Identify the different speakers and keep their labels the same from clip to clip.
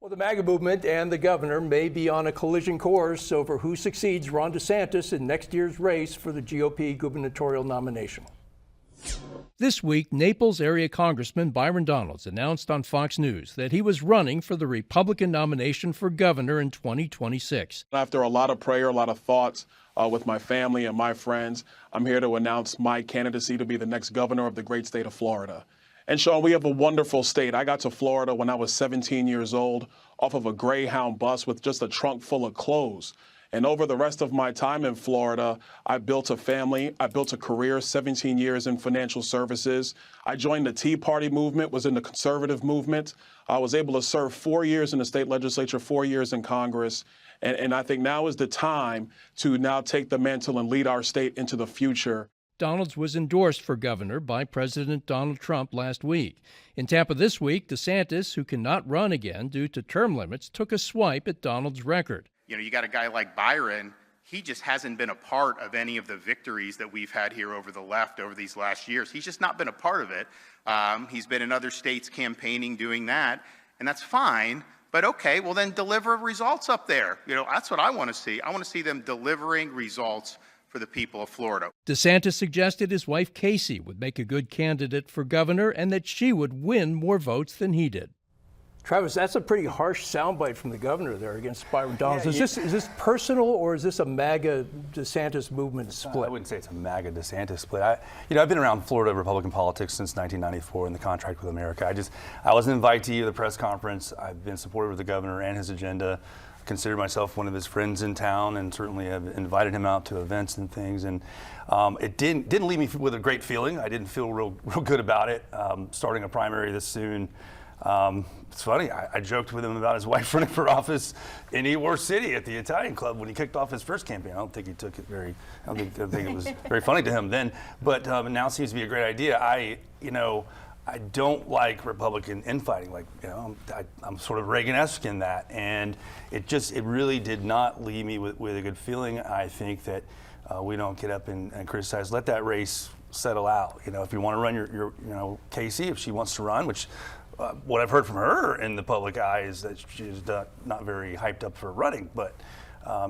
Speaker 1: Well, the MAGA movement and the governor may be on a collision course over who succeeds Ron DeSantis in next year's race for the GOP gubernatorial nomination. This week, Naples area Congressman Byron Donalds announced on Fox News that he was running for the Republican nomination for governor in 2026.
Speaker 2: After a lot of prayer, a lot of thoughts with my family and my friends, I'm here to announce my candidacy to be the next governor of the great state of Florida. And Sean, we have a wonderful state. I got to Florida when I was 17 years old off of a Greyhound bus with just a trunk full of clothes. And over the rest of my time in Florida, I built a family, I built a career, 17 years in financial services. I joined the Tea Party movement, was in the conservative movement. I was able to serve 4 years in the state legislature, 4 years in Congress. And I think now is the time to now take the mantle and lead our state into the future.
Speaker 1: Donalds was endorsed for governor by President Donald Trump last week. In Tampa this week, DeSantis, who cannot run again due to term limits, took a swipe at Donalds' record.
Speaker 3: You know, you got a guy like Byron, he just hasn't been a part of any of the victories that we've had here over the left over these last years. He's just not been a part of it. He's been in other states campaigning, doing that, and that's fine. But okay, well then deliver results up there. You know, that's what I want to see. I want to see them delivering results for the people of Florida.
Speaker 1: DeSantis suggested his wife Casey would make a good candidate for governor and that she would win more votes than he did. Travis, that's a pretty harsh soundbite from the governor there against Byron Donalds.
Speaker 4: Yeah,
Speaker 1: is this personal, or is this a MAGA DeSantis movement split?
Speaker 4: I wouldn't say it's a MAGA DeSantis split. I've been around Florida Republican politics since 1994 in the contract with America. I was an invitee of the press conference. I've been supportive of the governor and his agenda. Consider myself one of his friends in town, and certainly have invited him out to events and things. And it didn't leave me with a great feeling. I didn't feel real good about it. Starting a primary this soon. It's funny. I joked with him about his wife running for office in Ybor City at the Italian Club when he kicked off his first campaign. I don't think he took it I don't think it was very funny to him then. But now seems to be a great idea. I don't like Republican infighting. I'm sort of Reagan-esque in that, and it really did not leave me with a good feeling. I think that we don't get up and criticize. Let that race settle out. If you want to run your Casey, if she wants to run, which what I've heard from her in the public eye is that she's not very hyped up for running, but.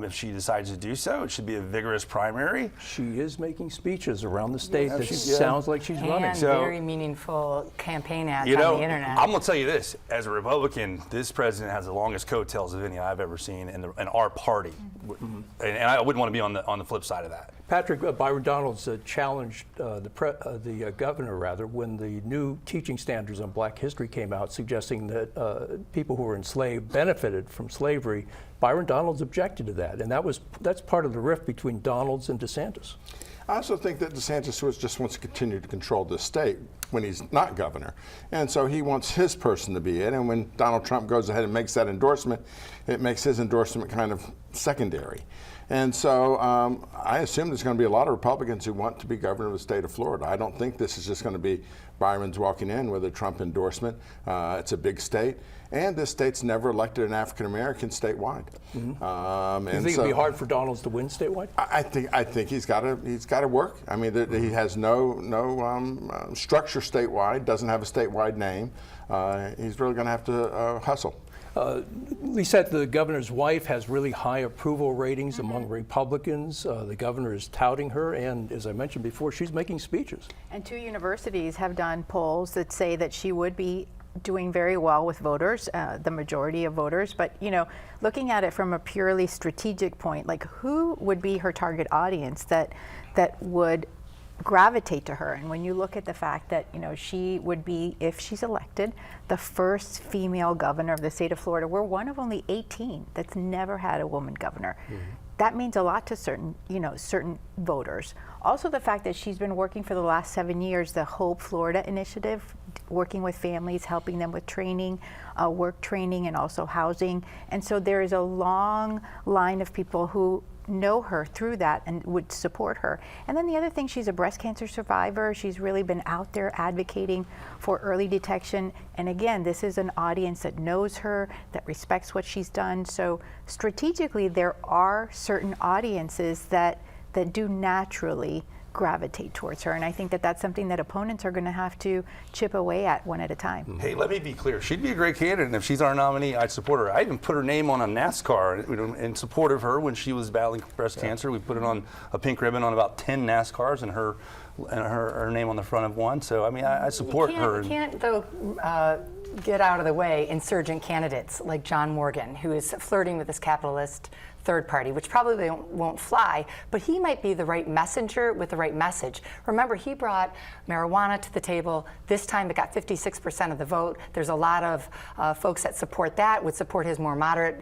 Speaker 4: If she decides to do so, it should be a vigorous primary.
Speaker 1: She is making speeches around the state that sounds like she's running.
Speaker 5: And very meaneful campaign ads on the internet.
Speaker 4: I'm going to tell you this. As a Republican, this president has the longest coat-tails of any I've ever seen in our party. Mm-hmm. And I wouldn't want to be on the flip side of that.
Speaker 1: Patrick, Byron Donalds challenged the governor, when the new teaching standards on Black history came out, suggesting that people who were enslaved benefited from slavery. Byron Donalds objected to that, and that's part of the rift between Donalds and DeSantis.
Speaker 6: I also think that DeSantis just wants to continue to control this state when he's not governor. And so he wants his person to be it. And when Donald Trump goes ahead and makes that endorsement, it makes his endorsement kind of secondary. And so I assume there's going to be a lot of Republicans who want to be governor of the state of Florida. I don't think this is just going to be Byron's walking in with a Trump endorsement. It's a big state. And this state's never elected an African-American statewide. Mm-hmm.
Speaker 1: You think it'd be hard for Donalds to win statewide?
Speaker 6: I think he's got to work. I mean, he has no structure statewide. Doesn't have a statewide name. He's really going to have to hustle.
Speaker 1: Lisette, the governor's wife has really high approval ratings among Republicans. The governor is touting her, and as I mentioned before, she's making speeches.
Speaker 5: And 2 universities have done polls that say that she would be doing very well with voters, the majority of voters. But, looking at it from a purely strategic point, like who would be her target audience that would gravitate to her? And when you look at the fact that, she would be, if she's elected, the first female governor of the state of Florida. We're one of only 18 that's never had a woman governor. Mm-hmm. That means a lot to certain voters. Also the fact that she's been working for the last 7 years, the Hope Florida initiative, working with families, helping them with training, work training, and also housing. And so there is a long line of people who know her through that and would support her. And then the other thing, she's a breast cancer survivor. She's really been out there advocating for early detection. And again, this is an audience that knows her, that respects what she's done. So strategically, there are certain audiences that do naturally gravitate towards her. And I think that that's something that opponents are going to have to chip away at one at a time.
Speaker 4: Hey, let me be clear. She'd be a great candidate, and if she's our nominee, I'd support her. I even put her name on a NASCAR in support of her when she was battling breast cancer. We put it on a pink ribbon on about 10 NASCARs, and her name on the front of one. So, I mean, I support her.
Speaker 7: You can't, though, get out of the way insurgent candidates like John Morgan, who is flirting with this capitalist third party, which probably won't fly, but he might be the right messenger with the right message. Remember, he brought marijuana to the table. This time it got 56% of the vote. There's a lot of folks that support that, would support his more moderate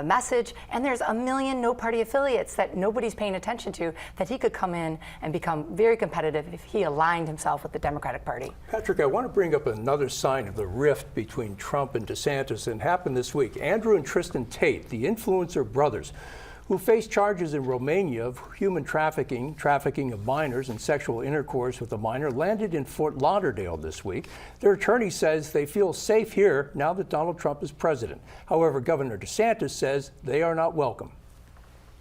Speaker 7: message, and there's a million no-party affiliates that nobody's paying attention to that he could come in and become very competitive if he aligned himself with the Democratic Party.
Speaker 1: Patrick, I want to bring up another sign of the rift between Trump and DeSantis, and happened this week. Andrew and Tristan Tate, the influencer brothers, who face charges in Romania of human trafficking, trafficking of minors, and sexual intercourse with a minor, landed in Fort Lauderdale this week. Their attorney says they feel safe here now that Donald Trump is president. However, Governor DeSantis says they are not welcome.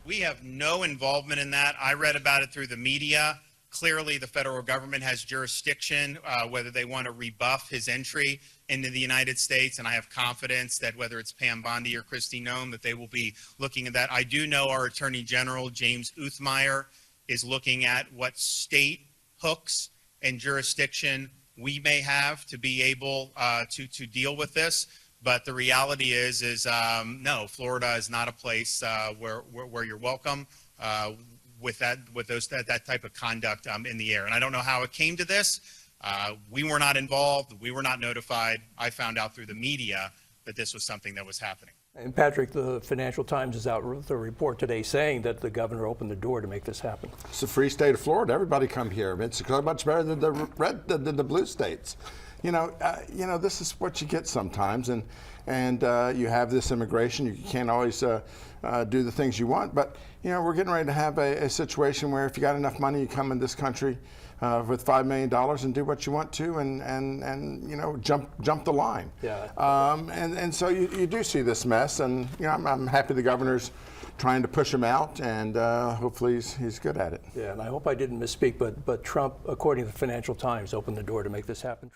Speaker 8: We have no involvement in that. I read about it through the media. Clearly, the federal government has jurisdiction, whether they want to rebuff his entry into the United States, and I have confidence that whether it's Pam Bondi or Kristi Noem, that they will be looking at that. I do know our Attorney General, James Uthmeyer, is looking at what state hooks and jurisdiction we may have to be able to deal with this. But the reality is no, Florida is not a place where you're welcome. With that type of conduct in the air. And I don't know how it came to this. We were not involved. We were not notified. I found out through the media that this was something that was happening.
Speaker 1: And Patrick, the Financial Times is out with a report today saying that the governor opened the door to make this happen.
Speaker 6: It's the free state of Florida. Everybody come here. It's so much better than the blue states. You know, this is what you get sometimes, and you have this immigration. You can't always do the things you want, but you know, we're getting ready to have a situation where if you got enough money, you come in this country with $5 million and do what you want to, and you know, jump the line.
Speaker 1: Yeah.
Speaker 6: And so you do see this mess, and you know, I'm happy the governor's trying to push him out, and hopefully he's good at it.
Speaker 1: Yeah, and I hope I didn't misspeak, but Trump, according to the Financial Times, opened the door to make this happen.